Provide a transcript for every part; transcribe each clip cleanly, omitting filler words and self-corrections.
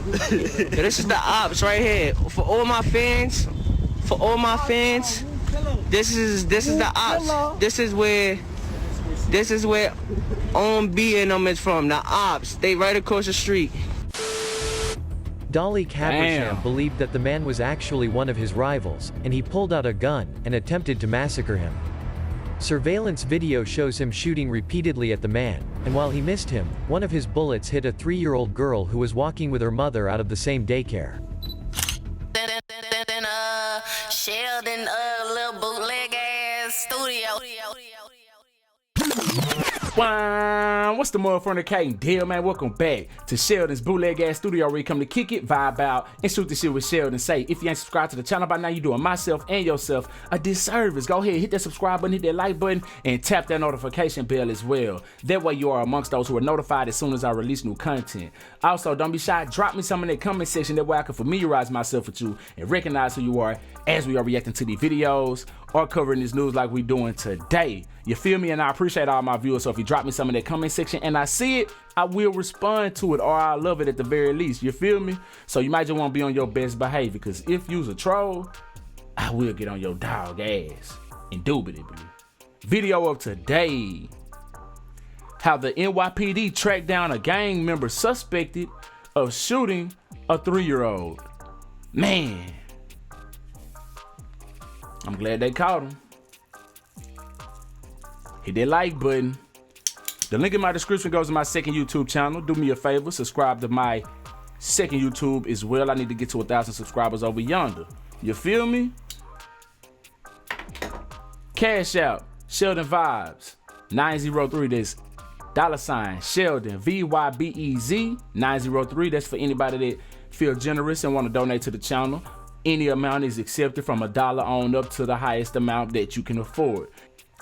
This is the ops right here. For all my fans, this is the ops. This is where On B and them is from. The ops. They right across the street. Dalik Habersham believed that the man was actually one of his rivals, and he pulled out a gun and attempted to massacre him. Surveillance video shows him shooting repeatedly at the man, and while he missed him, one of his bullets hit a 3-year-old girl who was walking with her mother out of the same daycare. Sheldon, little bootleg ass studio. What's the motherfucking cat deal, man? Welcome back to Sheldon's bootleg ass studio, where you come to kick it, vibe out, and shoot the shit with Sheldon. Say, if you ain't subscribed to the channel by now, you doing myself and yourself a disservice. Go ahead, hit that subscribe button, hit that like button, and tap that notification bell as well. That way you are amongst those who are notified as soon as I release new content. Also, don't be shy, drop me some in the comment section. That way I can familiarize myself with you and recognize who you are as we are reacting to these videos or covering this news like we doing today. You feel me? And I appreciate all my viewers. So if you drop me some in that comment section and I see it, I will respond to it, or I love it at the very least. You feel me? So you might just want to be on your best behavior, because if you's a troll, I will get on your dog ass. Indubitably. Video of today: how the NYPD tracked down a gang member suspected of shooting a 3-year-old. Man, I'm glad they caught him. Hit that like button. The link in my description goes to my second YouTube channel. Do me a favor, subscribe to my second YouTube as well. I need to get to 1,000 subscribers over yonder. You feel me? Cashapp, SheldonVybez 903. That's $ Sheldon Vybez 903. That's for anybody that feel generous and want to donate to the channel. Any amount is accepted, from $1 on up to the highest amount that you can afford.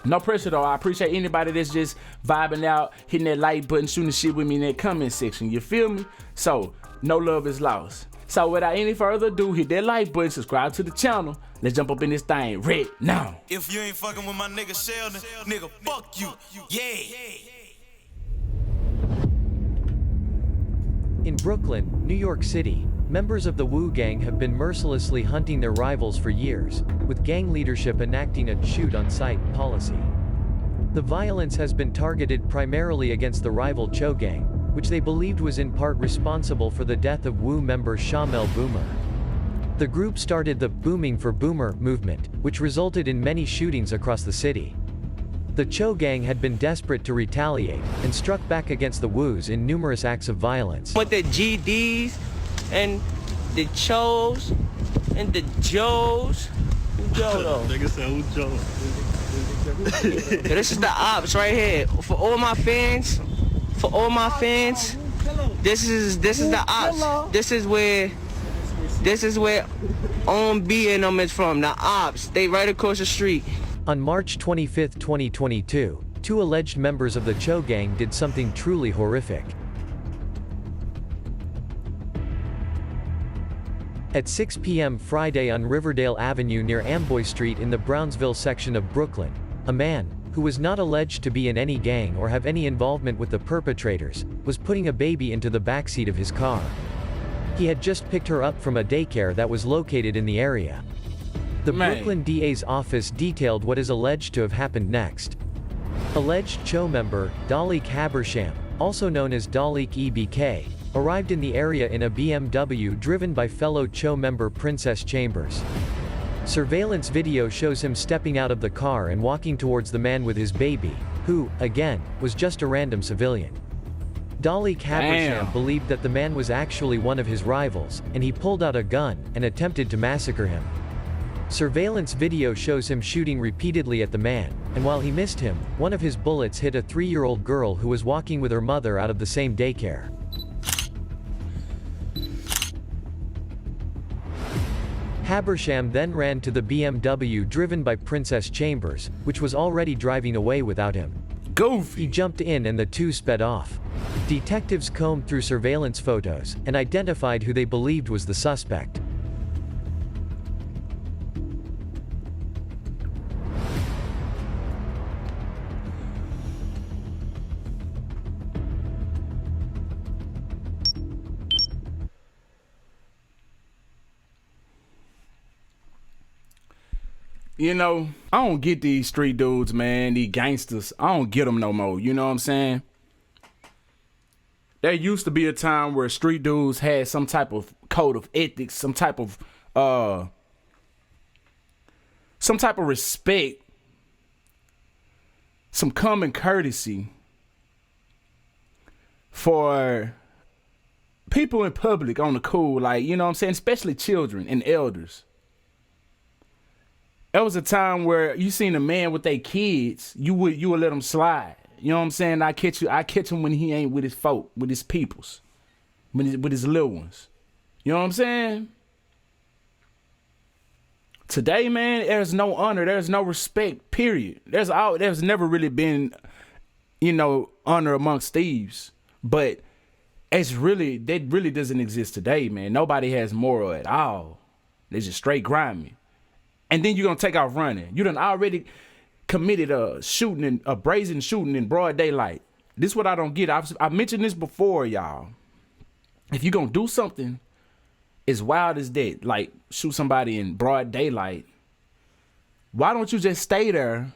No pressure though. I appreciate anybody that's just vibing out, hitting that like button, shooting shit with me in that comment section. You feel me? So no love is lost. So without any further ado, hit that like button, subscribe to the channel. Let's jump up in this thing right now. If you ain't fucking with my nigga Sheldon, nigga, fuck you. Yeah. In Brooklyn, New York City, members of the Wu Gang have been mercilessly hunting their rivals for years, with gang leadership enacting a shoot-on-sight policy. The violence has been targeted primarily against the rival Cho Gang, which they believed was in part responsible for the death of Wu member Shamel Boomer. The group started the "Booming for Boomer" movement, which resulted in many shootings across the city. The Cho Gang had been desperate to retaliate, and struck back against the Wus in numerous acts of violence. With the GDs and the Chos and the Joes. This is the ops right here. For all my fans, this is the ops. This is where On B and them is from. The ops. They right across the street. On March 25, 2022, 2 alleged members of the Cho Gang did something truly horrific. At 6 p.m. Friday on Riverdale Avenue near Amboy Street in the Brownsville section of Brooklyn, a man, who was not alleged to be in any gang or have any involvement with the perpetrators, was putting a baby into the backseat of his car. He had just picked her up from a daycare that was located in the area. The Brooklyn DA's office detailed what is alleged to have happened next. Alleged Cho member, Dalik Habersham, also known as Dalik EBK, arrived in the area in a BMW driven by fellow Cho member Princess Chambers. Surveillance video shows him stepping out of the car and walking towards the man with his baby, who, again, was just a random civilian. Dalik Habersham believed that the man was actually one of his rivals, and he pulled out a gun and attempted to massacre him. Surveillance video shows him shooting repeatedly at the man, and while he missed him, one of his bullets hit a 3-year-old girl who was walking with her mother out of the same daycare. Habersham then ran to the BMW driven by Princess Chambers, which was already driving away without him. He jumped in and the two sped off. Detectives combed through surveillance photos and identified who they believed was the suspect. You know, I don't get these street dudes, man, these gangsters. I don't get them no more. You know what I'm saying? There used to be a time where street dudes had some type of code of ethics, some type of respect, some common courtesy for people in public on the cool, like, you know what I'm saying, especially children and elders. There was a time where you seen a man with their kids, you would let them slide. You know what I'm saying? I catch him when he ain't with his folk, with his peoples, with his little ones. You know what I'm saying? Today, man, there's no honor, there's no respect, period. There's never really been, you know, honor amongst thieves. But that really doesn't exist today, man. Nobody has moral at all. They're just straight grimy. And then you're gonna take off running. You done already committed a brazen shooting in broad daylight. This is what I don't get. I've mentioned this before, y'all. If you're gonna do something as wild as that, like shoot somebody in broad daylight, why don't you just stay there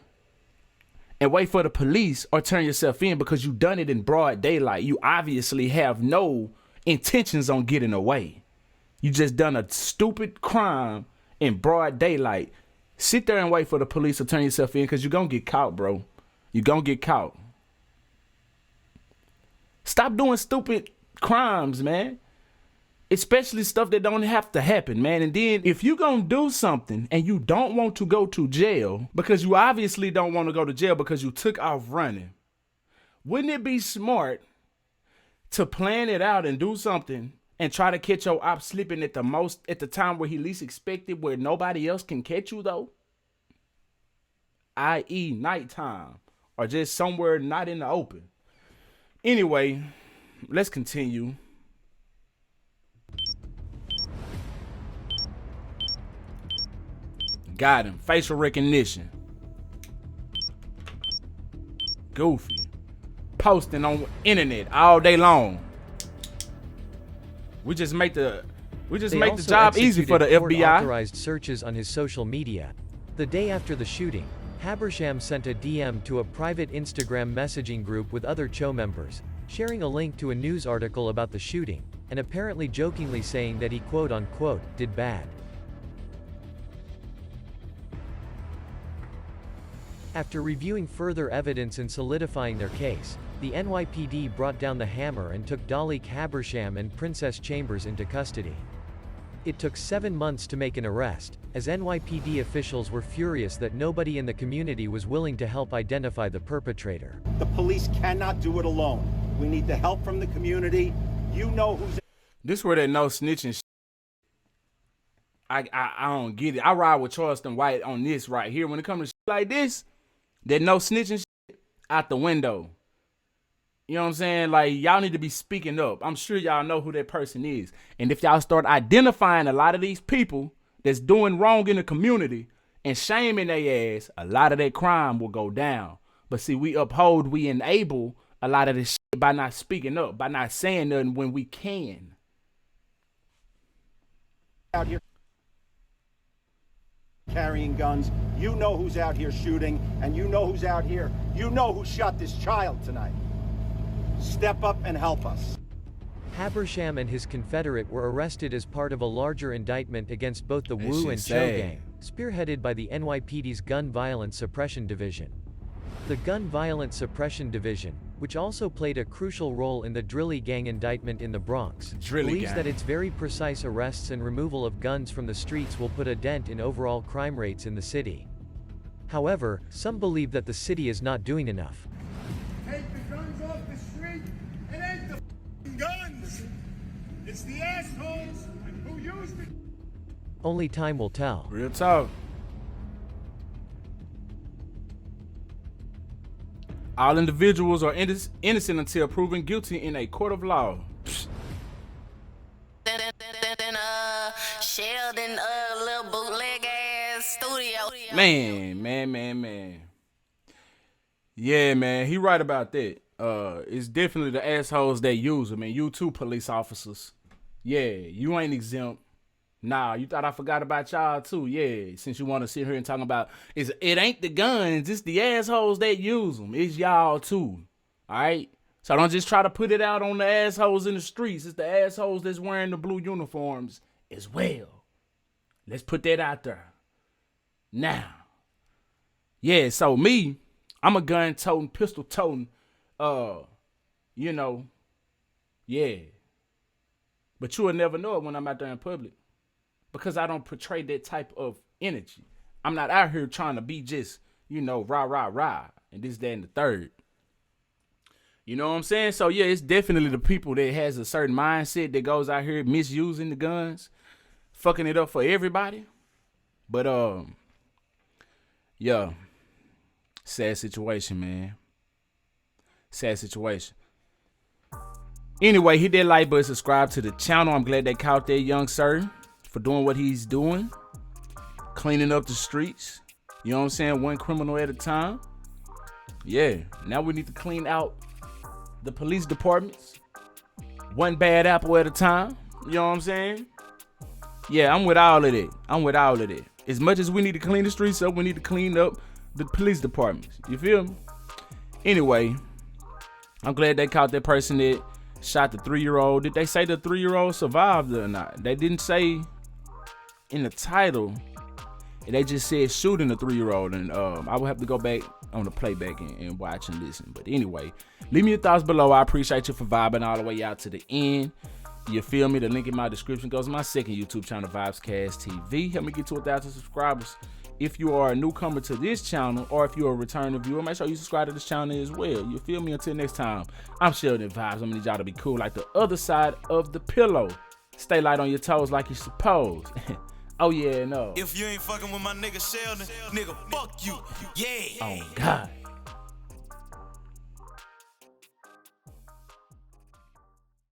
and wait for the police or turn yourself in? Because you done it in broad daylight. You obviously have no intentions on getting away. You just done a stupid crime in broad daylight. Sit there and wait for the police to turn yourself in, because you're going to get caught, bro. You're going to get caught. Stop doing stupid crimes, man. Especially stuff that don't have to happen, man. And then if you're going to do something and you don't want to go to jail, because you obviously don't want to go to jail because you took off running, wouldn't it be smart to plan it out and do something and try to catch your op slipping at the time where he least expected, where nobody else can catch you, though? I.e. nighttime, or just somewhere not in the open. Anyway, let's continue. Got him. Facial recognition. Goofy. Posting on internet all day long. We just make the job easy for the FBI. Authorized searches on his social media. The day after the shooting, Habersham sent a DM to a private Instagram messaging group with other CHO members, sharing a link to a news article about the shooting, and apparently jokingly saying that he quote-unquote did bad. After reviewing further evidence and solidifying their case, the NYPD brought down the hammer and took Dalik Habersham and Princess Chambers into custody. It took 7 months to make an arrest, as NYPD officials were furious that nobody in the community was willing to help identify the perpetrator. The police cannot do it alone. We need the help from the community. You know who's... This where that no snitching shit. I don't get it. I ride with Charleston White on this right here. When it comes to shit like this, that no snitching shit out the window. You know what I'm saying? Like, y'all need to be speaking up. I'm sure y'all know who that person is. And if y'all start identifying a lot of these people that's doing wrong in the community and shaming their ass, a lot of that crime will go down. But see, we enable a lot of this shit by not speaking up, by not saying nothing when we can. out here carrying guns? You know who's out here shooting, and you know who's out here. You know who shot this child tonight. Step up and help us. Habersham and his confederate were arrested as part of a larger indictment against both the Wu and Cho gang, spearheaded by the NYPD's Gun Violence Suppression Division. The Gun Violence Suppression Division, which also played a crucial role in the Drilly gang indictment in the Bronx, believes that its very precise arrests and removal of guns from the streets will put a dent in overall crime rates in the city. However, some believe that the city is not doing enough. Take the guns off the street and end the f***ing guns. It's the assholes who use the... Only time will tell. Real talk. All individuals are innocent until proven guilty in a court of law. Sheldon, little bootleg ass studio. Man. Yeah, man, he right about that. It's definitely the assholes that use them, and you too, police officers. Yeah, you ain't exempt. Nah, you thought I forgot about y'all too. Yeah, since you want to sit here and talk about it ain't the guns, it's the assholes that use them. It's y'all too. All right? So don't just try to put it out on the assholes in the streets. It's the assholes that's wearing the blue uniforms as well. Let's put that out there. Now. Yeah, so me, I'm a gun-toting, pistol-toting, you know, yeah. But you will never know it when I'm out there in public. Because I don't portray that type of energy. I'm not out here trying to be just, you know, rah, rah, rah, and this, that, and the third. You know what I'm saying? So, yeah, it's definitely the people that has a certain mindset that goes out here misusing the guns, fucking it up for everybody. But, yeah, sad situation, man. Sad situation. Anyway, hit that like button, subscribe to the channel. I'm glad they caught that young sir for doing what he's doing, cleaning up the streets. You know what I'm saying? One criminal at a time. Yeah, now we need to clean out the police departments, one bad apple at a time. You know what I'm saying? Yeah, I'm with all of that. As much as we need to clean the streets up, we need to clean up the police departments. You feel me? Anyway, I'm glad they caught that person that shot the 3-year-old. Did they say the 3-year-old survived or not? They didn't say in the title. They just said shooting the 3-year-old, and I will have to go back on the playback and watch and listen. But anyway, leave me your thoughts below. I appreciate you for vibing all the way out to the end. You feel me? The link in my description goes to my second YouTube channel, Vybez TV. Help me get to 1,000 subscribers. If you are a newcomer to this channel, or if you're a returning viewer, make sure you subscribe to this channel as well. You feel me? Until next time, I'm SheldonVybez. I'm gonna need y'all to be cool like the other side of the pillow. Stay light on your toes like you're supposed. Oh yeah, no. If you ain't fucking with my nigga Sheldon, nigga, fuck you. Yeah. Oh God.